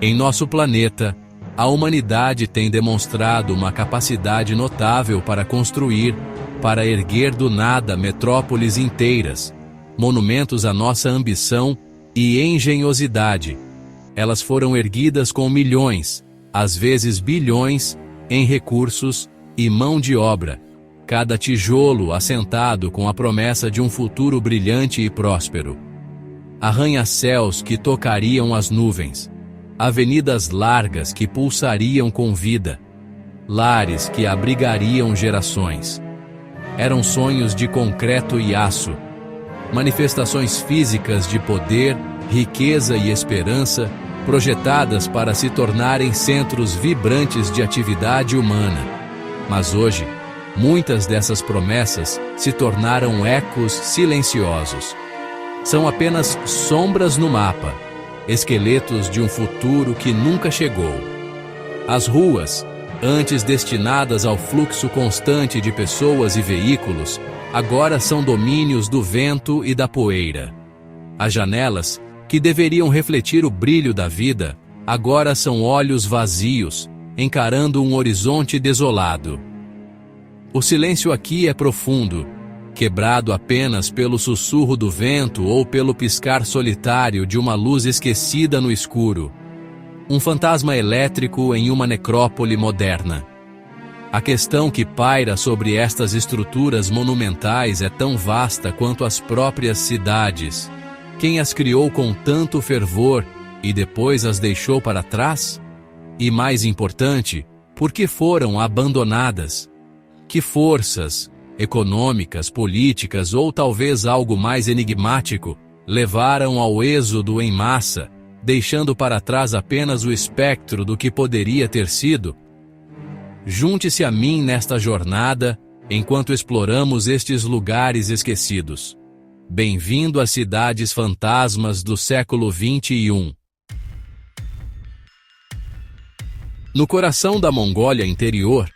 Em nosso planeta, a humanidade tem demonstrado uma capacidade notável para construir, para erguer do nada metrópoles inteiras, monumentos à nossa ambição e engenhosidade. Elas foram erguidas com milhões, às vezes bilhões, em recursos e mão de obra, cada tijolo assentado com a promessa de um futuro brilhante e próspero. Arranha-céus que tocariam as nuvens, avenidas largas que pulsariam com vida, lares que abrigariam gerações. Eram sonhos de concreto e aço, manifestações físicas de poder, riqueza e esperança, projetadas para se tornarem centros vibrantes de atividade humana. Mas hoje, muitas dessas promessas se tornaram ecos silenciosos. São apenas sombras no mapa, esqueletos de um futuro que nunca chegou. As ruas, antes destinadas ao fluxo constante de pessoas e veículos, agora são domínios do vento e da poeira. As janelas, que deveriam refletir o brilho da vida, agora são olhos vazios, encarando um horizonte desolado. O silêncio aqui é profundo, quebrado apenas pelo sussurro do vento ou pelo piscar solitário de uma luz esquecida no escuro. Um fantasma elétrico em uma necrópole moderna. A questão que paira sobre estas estruturas monumentais é tão vasta quanto as próprias cidades. Quem as criou com tanto fervor e depois as deixou para trás? E mais importante, por que foram abandonadas? Que forças, econômicas, políticas ou talvez algo mais enigmático, levaram ao êxodo em massa, deixando para trás apenas o espectro do que poderia ter sido? Junte-se a mim nesta jornada, enquanto exploramos estes lugares esquecidos. Bem-vindo às cidades fantasmas do século XXI. No coração da Mongólia interior,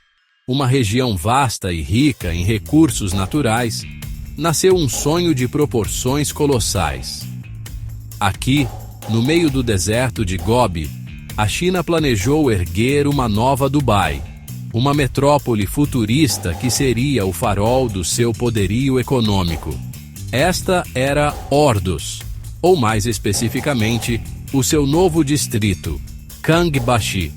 uma região vasta e rica em recursos naturais, nasceu um sonho de proporções colossais. Aqui, no meio do deserto de Gobi, a China planejou erguer uma nova Dubai, uma metrópole futurista que seria o farol do seu poderio econômico. Esta era Ordos, ou mais especificamente, o seu novo distrito, Kangbashi.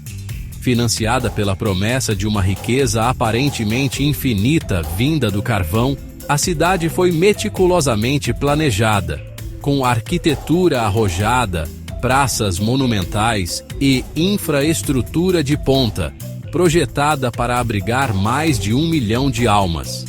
Financiada pela promessa de uma riqueza aparentemente infinita vinda do carvão, a cidade foi meticulosamente planejada, com arquitetura arrojada, praças monumentais e infraestrutura de ponta, projetada para abrigar mais de 1 milhão de almas.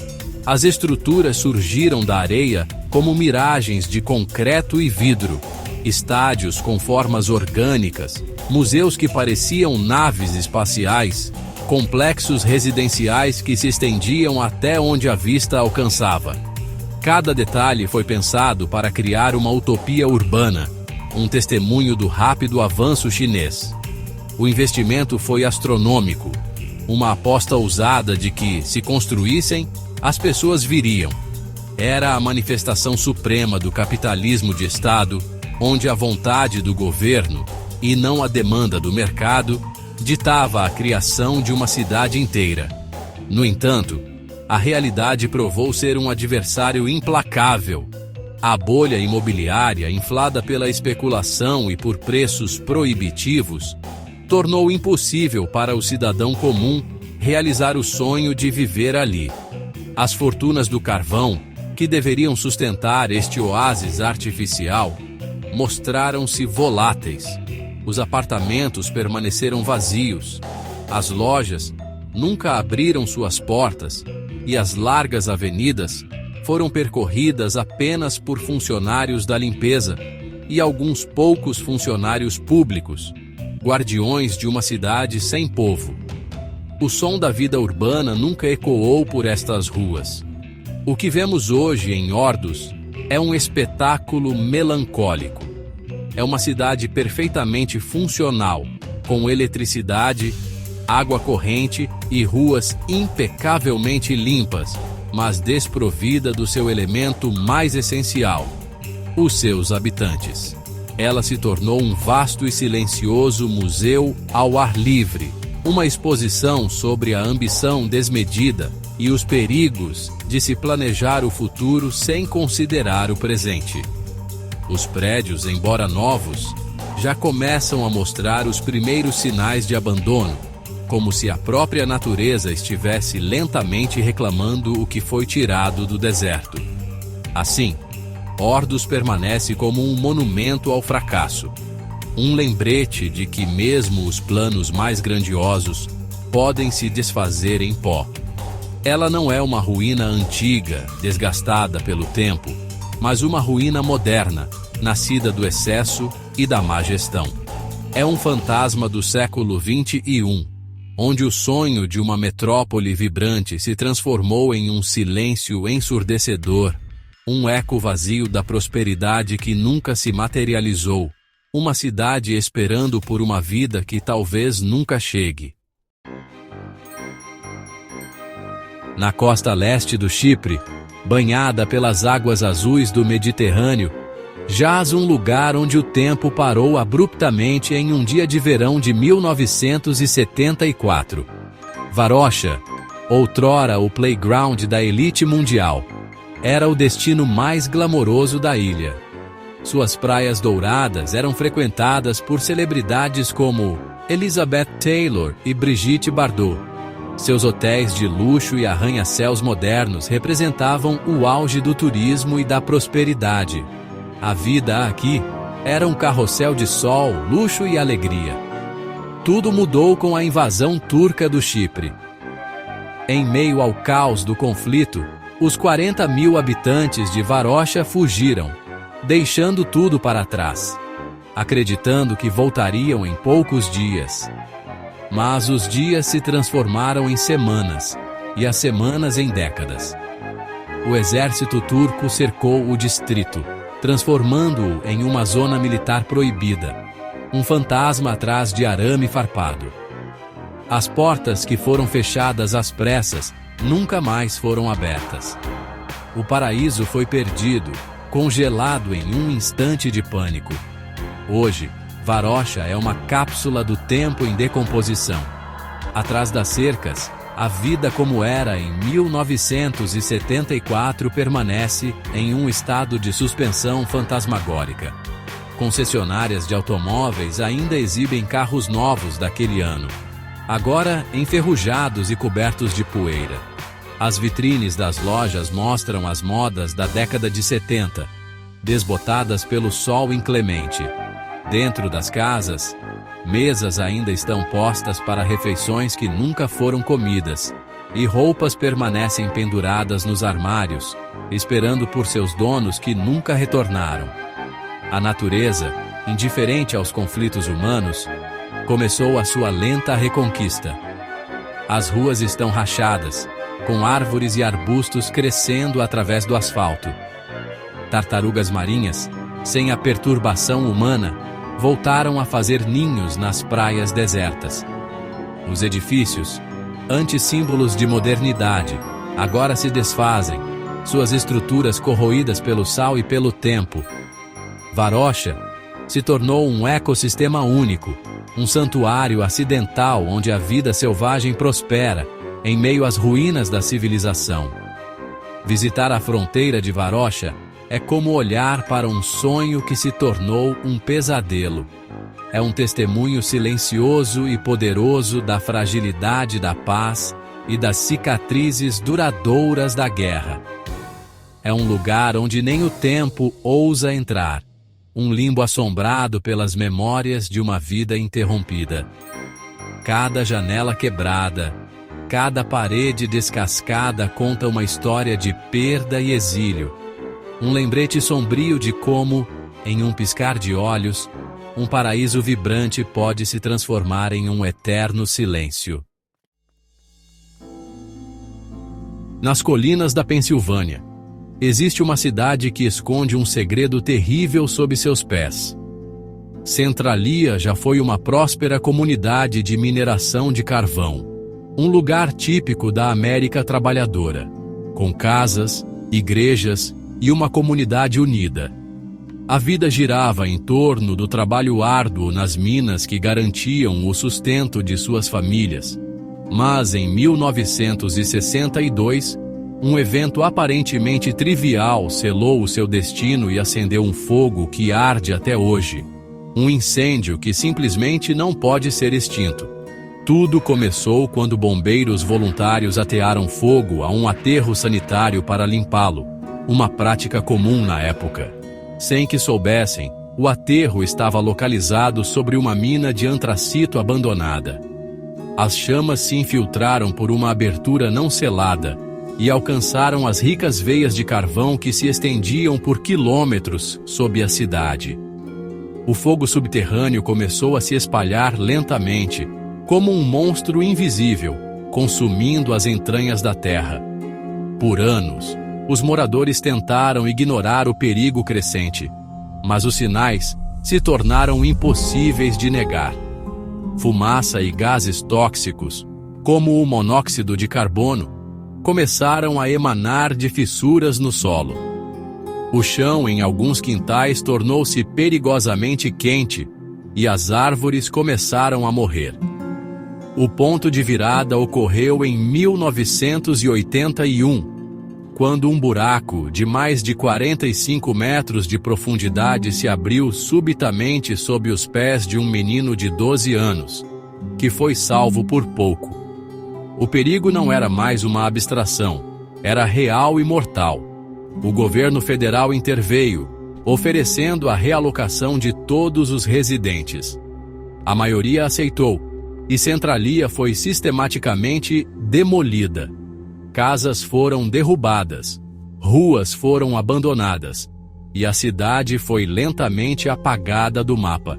As estruturas surgiram da areia como miragens de concreto e vidro, estádios com formas orgânicas, museus que pareciam naves espaciais, complexos residenciais que se estendiam até onde a vista alcançava. Cada detalhe foi pensado para criar uma utopia urbana, um testemunho do rápido avanço chinês. O investimento foi astronômico, uma aposta ousada de que, se construíssem, as pessoas viriam. Era a manifestação suprema do capitalismo de Estado, onde a vontade do governo, e não a demanda do mercado, ditava a criação de uma cidade inteira. No entanto, a realidade provou ser um adversário implacável. A bolha imobiliária, inflada pela especulação e por preços proibitivos, tornou impossível para o cidadão comum realizar o sonho de viver ali. As fortunas do carvão, que deveriam sustentar este oásis artificial, mostraram-se voláteis. Os apartamentos permaneceram vazios. As lojas nunca abriram suas portas e as largas avenidas foram percorridas apenas por funcionários da limpeza e alguns poucos funcionários públicos, guardiões de uma cidade sem povo. O som da vida urbana nunca ecoou por estas ruas. O que vemos hoje em Ordos é um espetáculo melancólico. É uma cidade perfeitamente funcional, com eletricidade, água corrente e ruas impecavelmente limpas, mas desprovida do seu elemento mais essencial, os seus habitantes. ela se tornou um vasto e silencioso museu ao ar livre, uma exposição sobre a ambição desmedida e os perigos de se planejar o futuro sem considerar o presente. Os prédios, embora novos, já começam a mostrar os primeiros sinais de abandono, como se a própria natureza estivesse lentamente reclamando o que foi tirado do deserto. Assim, Ordus permanece como um monumento ao fracasso, um lembrete de que mesmo os planos mais grandiosos podem se desfazer em pó. Ela não é uma ruína antiga, desgastada pelo tempo, mas uma ruína moderna, nascida do excesso e da má gestão. É um fantasma do século XXI, onde o sonho de uma metrópole vibrante se transformou em um silêncio ensurdecedor, um eco vazio da prosperidade que nunca se materializou, uma cidade esperando por uma vida que talvez nunca chegue. Na costa leste do Chipre, banhada pelas águas azuis do Mediterrâneo, jaz um lugar onde o tempo parou abruptamente em um dia de verão de 1974. Varosha, outrora o playground da elite mundial, era o destino mais glamouroso da ilha. Suas praias douradas eram frequentadas por celebridades como Elizabeth Taylor e Brigitte Bardot. Seus hotéis de luxo e arranha-céus modernos representavam o auge do turismo e da prosperidade. A vida aqui era um carrossel de sol, luxo e alegria. Tudo mudou com a invasão turca do Chipre. Em meio ao caos do conflito, os 40 mil habitantes de Varosha fugiram, deixando tudo para trás, acreditando que voltariam em poucos dias. Mas os dias se transformaram em semanas, e as semanas em décadas. O exército turco cercou o distrito, transformando-o em uma zona militar proibida, um fantasma atrás de arame farpado. As portas que foram fechadas às pressas nunca mais foram abertas. O paraíso foi perdido, congelado em um instante de pânico. Hoje, Varosha é uma cápsula do tempo em decomposição. Atrás das cercas, a vida como era em 1974 permanece em um estado de suspensão fantasmagórica. Concessionárias de automóveis ainda exibem carros novos daquele ano, agora enferrujados e cobertos de poeira. As vitrines das lojas mostram as modas da década de 70, desbotadas pelo sol inclemente. Dentro das casas, mesas ainda estão postas para refeições que nunca foram comidas, e roupas permanecem penduradas nos armários, esperando por seus donos que nunca retornaram. A natureza, indiferente aos conflitos humanos, começou a sua lenta reconquista. As ruas estão rachadas, com árvores e arbustos crescendo através do asfalto. Tartarugas marinhas, sem a perturbação humana, voltaram a fazer ninhos nas praias desertas. Os edifícios, antes símbolos de modernidade, agora se desfazem, suas estruturas corroídas pelo sal e pelo tempo. Varosha se tornou um ecossistema único, um santuário acidental onde a vida selvagem prospera, em meio às ruínas da civilização. Visitar a fronteira de Varosha é como olhar para um sonho que se tornou um pesadelo. É um testemunho silencioso e poderoso da fragilidade da paz e das cicatrizes duradouras da guerra. É um lugar onde nem o tempo ousa entrar, um limbo assombrado pelas memórias de uma vida interrompida. Cada janela quebrada, cada parede descascada conta uma história de perda e exílio. Um lembrete sombrio de como, em um piscar de olhos, um paraíso vibrante pode se transformar em um eterno silêncio. Nas colinas da Pensilvânia, existe uma cidade que esconde um segredo terrível sob seus pés. Centralia já foi uma próspera comunidade de mineração de carvão, um lugar típico da América trabalhadora, com casas, igrejas e uma comunidade unida. A vida girava em torno do trabalho árduo nas minas que garantiam o sustento de suas famílias. Mas em 1962, um evento aparentemente trivial selou o seu destino e acendeu um fogo que arde até hoje. Um incêndio que simplesmente não pode ser extinto. Tudo começou quando bombeiros voluntários atearam fogo a um aterro sanitário para limpá-lo, uma prática comum na época. Sem que soubessem, o aterro estava localizado sobre uma mina de antracito abandonada. As chamas se infiltraram por uma abertura não selada e alcançaram as ricas veias de carvão que se estendiam por quilômetros sob a cidade. O fogo subterrâneo começou a se espalhar lentamente, como um monstro invisível, consumindo as entranhas da terra. Por anos, os moradores tentaram ignorar o perigo crescente, mas os sinais se tornaram impossíveis de negar. Fumaça e gases tóxicos, como o monóxido de carbono, começaram a emanar de fissuras no solo. O chão em alguns quintais tornou-se perigosamente quente e as árvores começaram a morrer. O ponto de virada ocorreu em 1981, quando um buraco de mais de 45 metros de profundidade se abriu subitamente sob os pés de um menino de 12 anos, que foi salvo por pouco. O perigo não era mais uma abstração, era real e mortal. O governo federal interveio, oferecendo a realocação de todos os residentes. A maioria aceitou, e Centralia foi sistematicamente demolida. Casas foram derrubadas, ruas foram abandonadas, e a cidade foi lentamente apagada do mapa.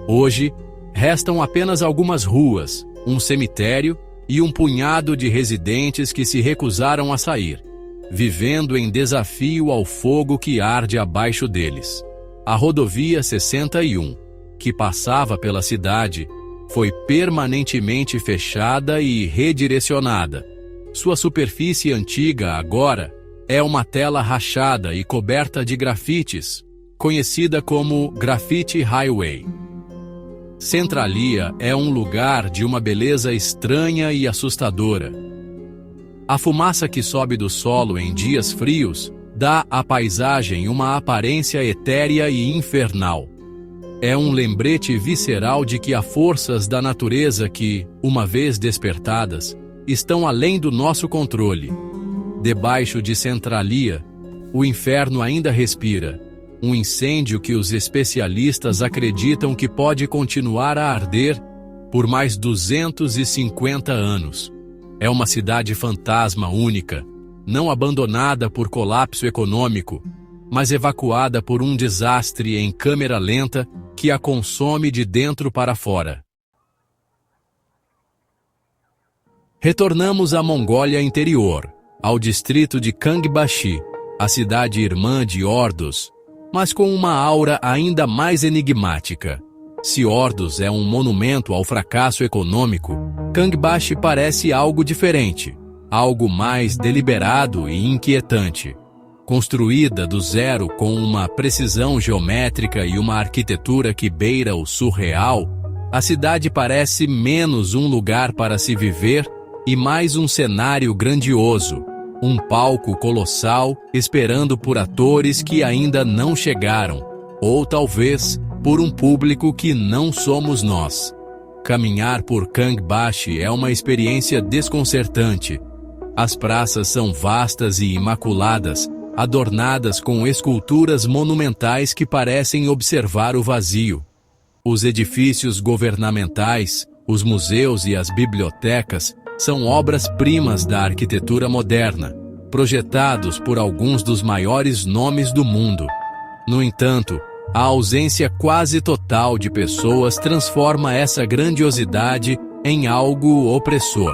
Hoje, restam apenas algumas ruas, um cemitério e um punhado de residentes que se recusaram a sair, vivendo em desafio ao fogo que arde abaixo deles. A rodovia 61, que passava pela cidade, foi permanentemente fechada e redirecionada. Sua superfície antiga agora é uma tela rachada e coberta de grafites, conhecida como Graffiti Highway. Centralia é um lugar de uma beleza estranha e assustadora. A fumaça que sobe do solo em dias frios dá à paisagem uma aparência etérea e infernal. É um lembrete visceral de que há forças da natureza que, uma vez despertadas, estão além do nosso controle. Debaixo de Centralia, o inferno ainda respira, um incêndio que os especialistas acreditam que pode continuar a arder por mais 250 anos. É uma cidade fantasma única, não abandonada por colapso econômico, mas evacuada por um desastre em câmera lenta que a consome de dentro para fora. Retornamos à Mongólia Interior, ao distrito de Kangbashi, a cidade irmã de Ordos, mas com uma aura ainda mais enigmática. Se Ordos é um monumento ao fracasso econômico, Kangbashi parece algo diferente, algo mais deliberado e inquietante. Construída do zero com uma precisão geométrica e uma arquitetura que beira o surreal, a cidade parece menos um lugar para se viver e mais um cenário grandioso, um palco colossal esperando por atores que ainda não chegaram, ou talvez por um público que não somos nós. Caminhar por Kangbashi é uma experiência desconcertante. As praças são vastas e imaculadas, adornadas com esculturas monumentais que parecem observar o vazio. Os edifícios governamentais, os museus e as bibliotecas são obras-primas da arquitetura moderna, projetados por alguns dos maiores nomes do mundo. No entanto, a ausência quase total de pessoas transforma essa grandiosidade em algo opressor.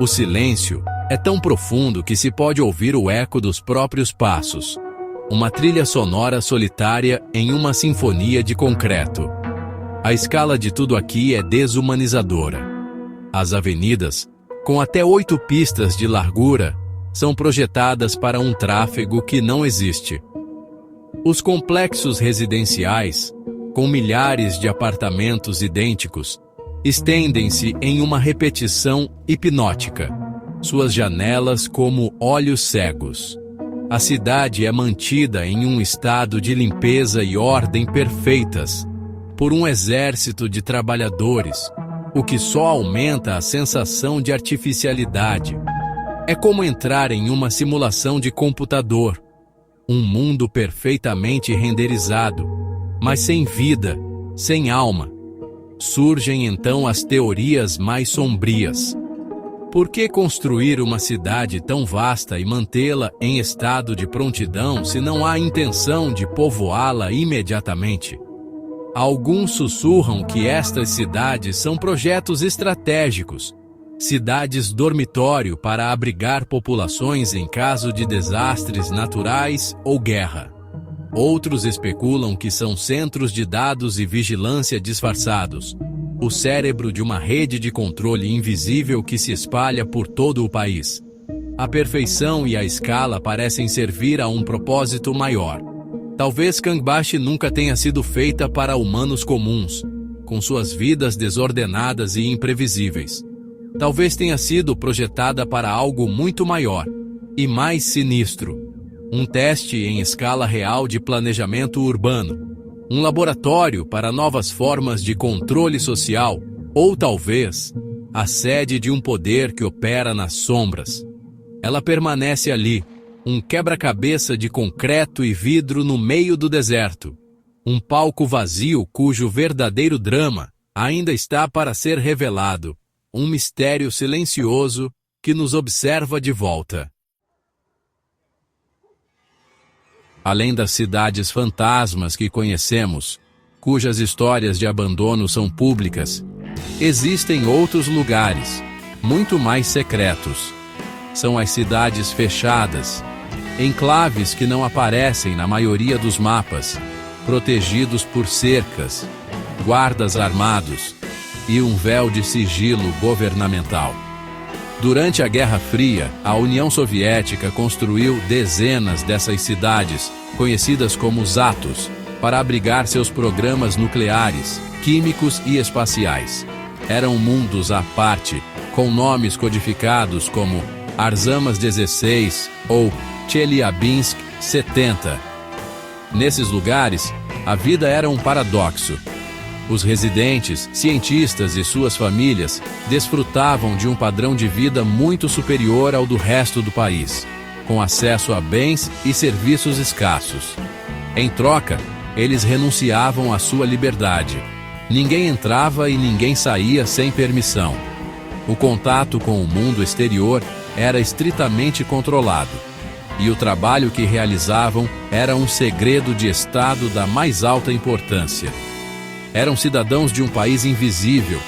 O silêncio é tão profundo que se pode ouvir o eco dos próprios passos. Uma trilha sonora solitária em uma sinfonia de concreto. A escala de tudo aqui é desumanizadora. As avenidas, com até 8 pistas de largura, são projetadas para um tráfego que não existe. Os complexos residenciais, com milhares de apartamentos idênticos, estendem-se em uma repetição hipnótica, suas janelas como olhos cegos. A cidade é mantida em um estado de limpeza e ordem perfeitas por um exército de trabalhadores, o que só aumenta a sensação de artificialidade. É como entrar em uma simulação de computador, um mundo perfeitamente renderizado, mas sem vida, sem alma. Surgem então as teorias mais sombrias. Por que construir uma cidade tão vasta e mantê-la em estado de prontidão se não há intenção de povoá-la imediatamente? Alguns sussurram que estas cidades são projetos estratégicos, cidades dormitório para abrigar populações em caso de desastres naturais ou guerra. Outros especulam que são centros de dados e vigilância disfarçados, o cérebro de uma rede de controle invisível que se espalha por todo o país. A perfeição e a escala parecem servir a um propósito maior. Talvez Kangbashi nunca tenha sido feita para humanos comuns, com suas vidas desordenadas e imprevisíveis. Talvez tenha sido projetada para algo muito maior e mais sinistro. Um teste em escala real de planejamento urbano, um laboratório para novas formas de controle social, ou talvez a sede de um poder que opera nas sombras. Ela permanece ali, um quebra-cabeça de concreto e vidro no meio do deserto, um palco vazio cujo verdadeiro drama ainda está para ser revelado, um mistério silencioso que nos observa de volta. Além das cidades fantasmas que conhecemos, cujas histórias de abandono são públicas, existem outros lugares, muito mais secretos. São as cidades fechadas, enclaves que não aparecem na maioria dos mapas, protegidos por cercas, guardas armados e um véu de sigilo governamental. Durante a Guerra Fria, a União Soviética construiu dezenas dessas cidades, conhecidas como Zatos, para abrigar seus programas nucleares, químicos e espaciais. Eram mundos à parte, com nomes codificados como Arzamas 16 ou Chelyabinsk 70. Nesses lugares, a vida era um paradoxo. Os residentes, cientistas e suas famílias desfrutavam de um padrão de vida muito superior ao do resto do país, com acesso a bens e serviços escassos. Em troca, eles renunciavam à sua liberdade. Ninguém entrava e ninguém saía sem permissão. O contato com o mundo exterior era estritamente controlado, e o trabalho que realizavam era um segredo de Estado da mais alta importância. Eram cidadãos de um país invisível,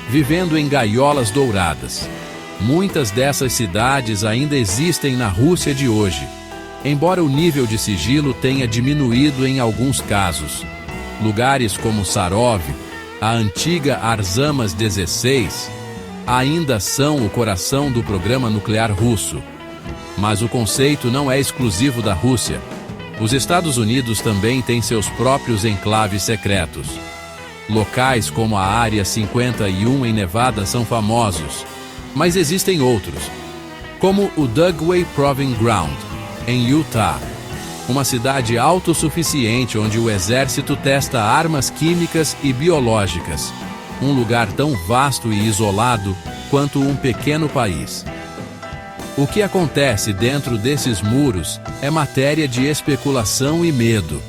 vivendo em gaiolas douradas. Muitas dessas cidades ainda existem na Rússia de hoje, embora o nível de sigilo tenha diminuído em alguns casos. Lugares como Sarov, a antiga Arzamas 16, ainda são o coração do programa nuclear russo. Mas o conceito não é exclusivo da Rússia. Os Estados Unidos também têm seus próprios enclaves secretos. Locais como a Área 51 em Nevada são famosos, mas existem outros, como o Dugway Proving Ground, em Utah, uma cidade autossuficiente onde o exército testa armas químicas e biológicas, um lugar tão vasto e isolado quanto um pequeno país. O que acontece dentro desses muros é matéria de especulação e medo.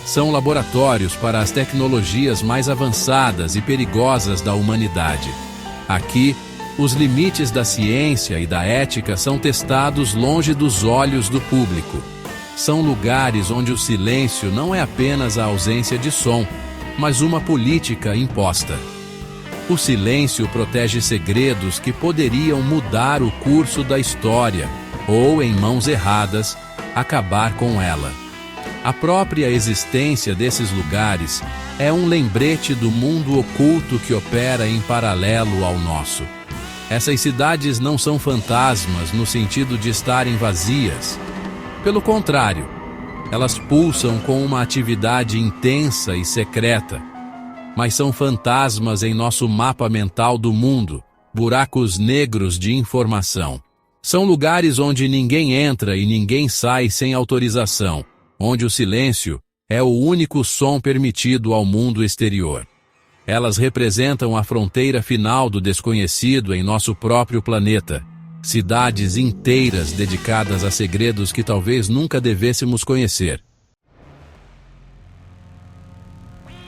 São laboratórios para as tecnologias mais avançadas e perigosas da humanidade. Aqui, os limites da ciência e da ética são testados longe dos olhos do público. São lugares onde o silêncio não é apenas a ausência de som, mas uma política imposta. O silêncio protege segredos que poderiam mudar o curso da história, ou, em mãos erradas, acabar com ela. A própria existência desses lugares é um lembrete do mundo oculto que opera em paralelo ao nosso. Essas cidades não são fantasmas no sentido de estarem vazias. Pelo contrário, Elas pulsam com uma atividade intensa e secreta, mas são fantasmas em nosso mapa mental do mundo, buracos negros de informação. São lugares onde ninguém entra e ninguém sai sem autorização, onde o silêncio é o único som permitido ao mundo exterior. Elas representam a fronteira final do desconhecido em nosso próprio planeta. Cidades inteiras dedicadas a segredos que talvez nunca devêssemos conhecer.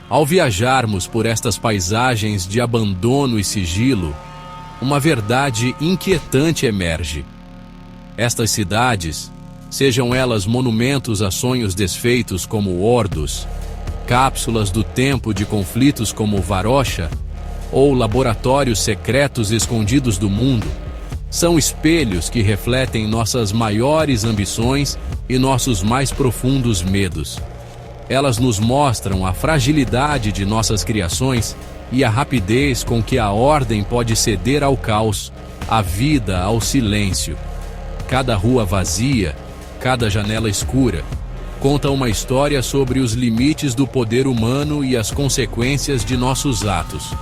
Ao viajarmos por estas paisagens de abandono e sigilo, uma verdade inquietante emerge. Estas cidades, sejam elas monumentos a sonhos desfeitos como Ordos, cápsulas do tempo de conflitos como Varosha, ou laboratórios secretos escondidos do mundo, são espelhos que refletem nossas maiores ambições e nossos mais profundos medos. Elas nos mostram a fragilidade de nossas criações e a rapidez com que a ordem pode ceder ao caos, a vida ao silêncio. Cada rua vazia, cada janela escura, conta uma história sobre os limites do poder humano e as consequências de nossos atos.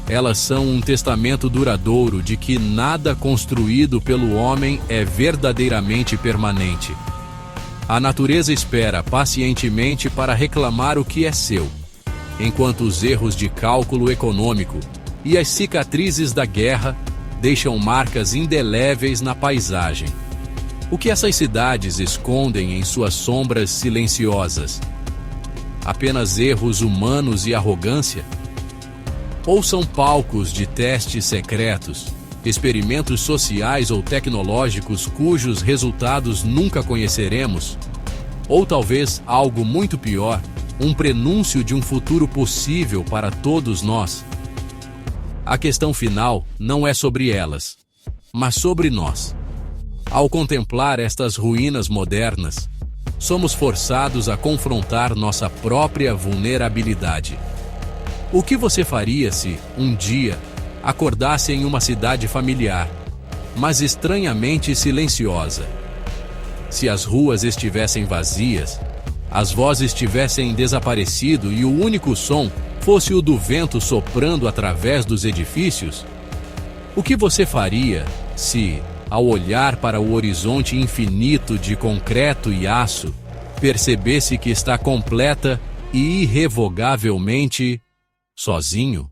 Elas são um testamento duradouro de que nada construído pelo homem é verdadeiramente permanente. A natureza espera pacientemente para reclamar o que é seu, enquanto os erros de cálculo econômico e as cicatrizes da guerra deixam marcas indeléveis na paisagem. O que essas cidades escondem em suas sombras silenciosas? Apenas erros humanos e arrogância? Ou são palcos de testes secretos, experimentos sociais ou tecnológicos cujos resultados nunca conheceremos? Ou talvez algo muito pior, um prenúncio de um futuro possível para todos nós? A questão final não é sobre elas, mas sobre nós. Ao contemplar estas ruínas modernas, somos forçados a confrontar nossa própria vulnerabilidade. O que você faria se, um dia, acordasse em uma cidade familiar, mas estranhamente silenciosa? Se as ruas estivessem vazias, as vozes tivessem desaparecido e o único som fosse o do vento soprando através dos edifícios? O que você faria se, ao olhar para o horizonte infinito de concreto e aço, percebesse que está completa e irrevogavelmente sozinho?